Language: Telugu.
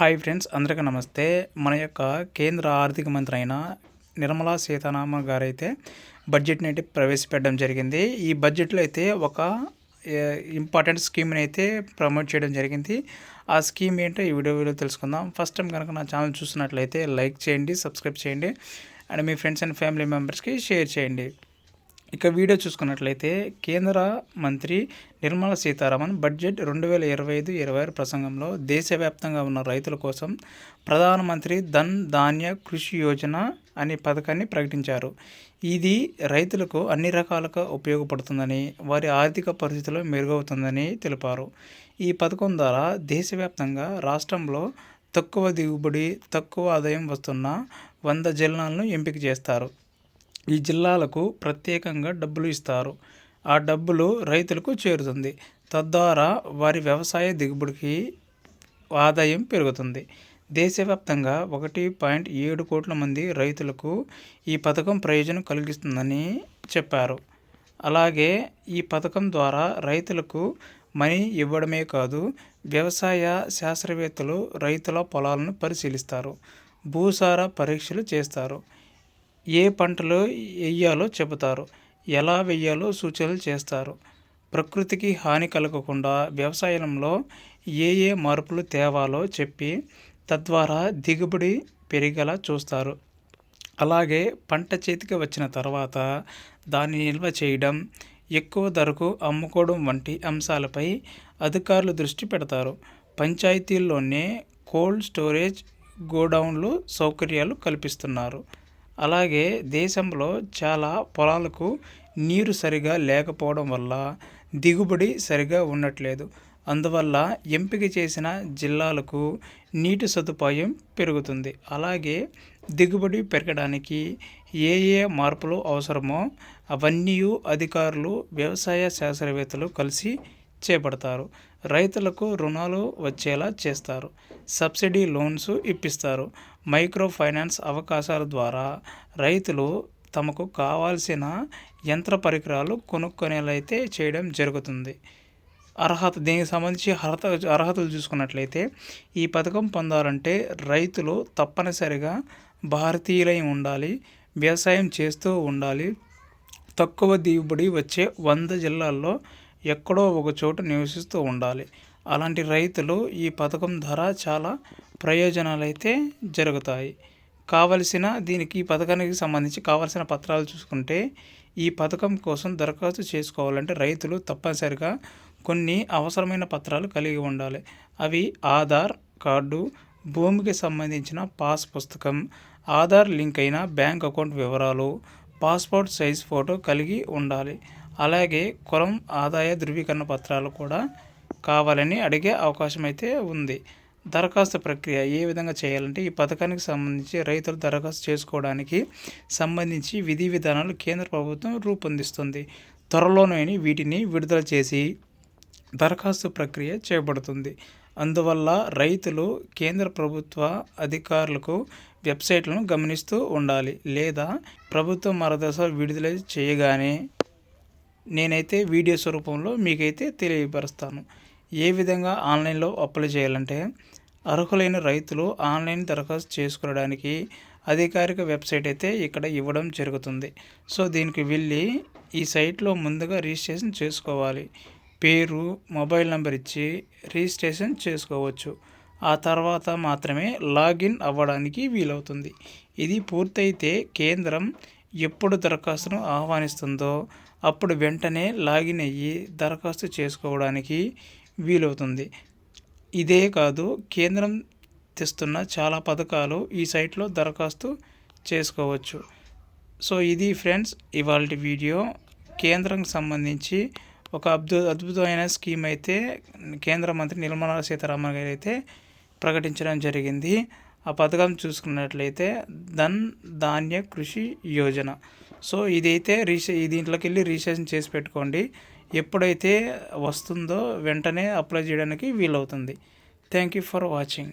హాయ్ ఫ్రెండ్స్, అందరికీ నమస్తే. మన యొక్క కేంద్ర ఆర్థిక మంత్రి అయిన నిర్మలా సీతారామన్ గారైతే బడ్జెట్ని అయితే ప్రవేశపెట్టడం జరిగింది. ఈ బడ్జెట్లో అయితే ఒక ఇంపార్టెంట్ స్కీమ్ని అయితే ప్రమోట్ చేయడం జరిగింది. ఆ స్కీమ్ ఏంటో ఈ వీడియోలో తెలుసుకుందాం. ఫస్ట్ టైం కనుక నా ఛానల్ చూస్తున్నట్లయితే లైక్ చేయండి, సబ్స్క్రైబ్ చేయండి and me friends and family మెంబర్స్కి షేర్ చేయండి. ఇక వీడియో చూసుకున్నట్లయితే కేంద్ర మంత్రి నిర్మలా సీతారామన్ బడ్జెట్ 2025-26 ప్రసంగంలో దేశవ్యాప్తంగా ఉన్న రైతుల కోసం ప్రధానమంత్రి ధన్ ధాన్య కృషి యోజన అనే పథకాన్ని ప్రకటించారు. ఇది రైతులకు అన్ని రకాలుగా ఉపయోగపడుతుందని, వారి ఆర్థిక పరిస్థితులు మెరుగవుతుందని తెలిపారు. ఈ పథకం ద్వారా దేశవ్యాప్తంగా రాష్ట్రంలో తక్కువ దిగుబడి, తక్కువ ఆదాయం వస్తున్న 100 జిల్లాలను ఎంపిక చేస్తారు. ఈ జిల్లాలకు ప్రత్యేకంగా డబ్బులు ఇస్తారు. ఆ డబ్బులు రైతులకు చేరుతుంది. తద్వారా వారి వ్యవసాయ దిగుబడికి ఆదాయం పెరుగుతుంది. దేశవ్యాప్తంగా 1.7 కోట్ల మంది రైతులకు ఈ పథకం ప్రయోజనం కలిగిస్తుందని చెప్పారు. అలాగే ఈ పథకం ద్వారా రైతులకు మనీ ఇవ్వడమే కాదు, వ్యవసాయ శాస్త్రవేత్తలు రైతుల పొలాలను పరిశీలిస్తారు, భూసార పరీక్షలు చేస్తారు, ఏ పంటలు వేయాలో చెబుతారు, ఎలా వేయాలో సూచనలు చేస్తారు, ప్రకృతికి హాని కలగకుండా వ్యవసాయంలో ఏ మార్పులు తేవాలో చెప్పి తద్వారా దిగుబడి పెరిగేలా చూస్తారు. అలాగే పంట చేతికి వచ్చిన తర్వాత దాన్ని నిల్వ చేయడం, ఎక్కువ ధరకు అమ్ముకోవడం వంటి అంశాలపై అధికారులు దృష్టి పెడతారు. పంచాయతీల్లోనే కోల్డ్ స్టోరేజ్ గోడౌన్లు సౌకర్యాలు కల్పిస్తున్నారు. అలాగే దేశంలో చాలా పొలాలకు నీరు సరిగా లేకపోవడం వల్ల దిగుబడి సరిగా ఉండట్లేదు. అందువల్ల ఎంపిక చేసిన జిల్లాలకు నీటి సదుపాయం పెరుగుతుంది. అలాగే దిగుబడి పెరగడానికి ఏ మార్పులు అవసరమో అవన్నీ అధికారులు, వ్యవసాయ శాస్త్రవేత్తలు కలిసి చేపడతారు. రైతులకు రుణాలు వచ్చేలా చేస్తారు, సబ్సిడీ లోన్స్ ఇప్పిస్తారు. మైక్రో ఫైనాన్స్ అవకాశాల ద్వారా రైతులు తమకు కావాల్సిన యంత్ర పరికరాలు కొనుక్కునేలైతే చేయడం జరుగుతుంది. దీనికి సంబంధించి అర్హతలు చూసుకున్నట్లయితే ఈ పథకం పొందాలంటే రైతులు తప్పనిసరిగా భారతీయులై ఉండాలి, వ్యవసాయం చేస్తూ ఉండాలి, తక్కువ దిగుబడి వచ్చే 100 జిల్లాల్లో ఎక్కడో ఒక చోట నివసిస్తూ ఉండాలి. అలాంటి రైతులు ఈ పథకం ద్వారా చాలా ప్రయోజనాలు అయితే జరుగుతాయి. ఈ పథకానికి సంబంధించి కావాల్సిన పత్రాలు చూసుకుంటే, ఈ పథకం కోసం దరఖాస్తు చేసుకోవాలంటే రైతులు తప్పనిసరిగా కొన్ని అవసరమైన పత్రాలు కలిగి ఉండాలి. అవి ఆధార్ కార్డు, భూమికి సంబంధించిన పాస్ పుస్తకం, ఆధార్ లింక్ అయిన బ్యాంక్ అకౌంట్ వివరాలు, పాస్పోర్ట్ సైజ్ ఫోటో కలిగి ఉండాలి. అలాగే కులం, ఆదాయ ధృవీకరణ పత్రాలు కూడా కావాలని అడిగే అవకాశం అయితే ఉంది. దరఖాస్తు ప్రక్రియ ఏ విధంగా చేయాలంటే, ఈ పథకానికి సంబంధించి రైతులు దరఖాస్తు చేసుకోవడానికి సంబంధించి విధి విధానాలు కేంద్ర ప్రభుత్వం రూపొందిస్తుంది. త్వరలోనే వీటిని విడుదల చేసి దరఖాస్తు ప్రక్రియ చేపడుతుంది. అందువల్ల రైతులు కేంద్ర ప్రభుత్వ అధికారులకు వెబ్సైట్లను గమనిస్తూ ఉండాలి. లేదా ప్రభుత్వం మార్గదర్శకాలు విడుదల చేయగానే నేనైతే వీడియోస్ రూపంలో మీకైతే తెలియపరుస్తాను. ఏ విధంగా ఆన్లైన్లో అప్లై చేయాలంటే, అర్హులైన రైతులు ఆన్లైన్ దరఖాస్తు చేసుకోవడానికి అధికారిక వెబ్సైట్ అయితే ఇక్కడ ఇవ్వడం జరుగుతుంది. సో దీనికి వెళ్ళి ఈ సైట్లో ముందుగా రిజిస్ట్రేషన్ చేసుకోవాలి. పేరు, మొబైల్ నెంబర్ ఇచ్చి రిజిస్ట్రేషన్ చేసుకోవచ్చు. ఆ తర్వాత మాత్రమే లాగిన్ అవ్వడానికి వీలవుతుంది. ఇది పూర్తయితే కేంద్రం ఎప్పుడు దరఖాస్తును ఆహ్వానిస్తుందో అప్పుడు వెంటనే లాగిన్ అయ్యి దరఖాస్తు చేసుకోవడానికి వీలవుతుంది. ఇదే కాదు, కేంద్రం తెస్తున్న చాలా పథకాలు ఈ సైట్లో దరఖాస్తు చేసుకోవచ్చు. సో ఇది ఫ్రెండ్స్ ఇవాల్టి వీడియో. కేంద్రానికి సంబంధించి ఒక అద్భుతమైన స్కీమ్ అయితే కేంద్ర మంత్రి నిర్మలా సీతారామన్ గారు అయితే ప్రకటించడం జరిగింది. ఆ పథకం చూసుకున్నట్లయితే ధన్ ధాన్య కృషి యోజన. సో ఇదైతే దీంట్లోకి వెళ్ళి రిజిస్ట్రేషన్ చేసి పెట్టుకోండి. ఎప్పుడైతే వస్తుందో వెంటనే అప్లై చేయడానికి వీలవుతుంది. Thank you for watching.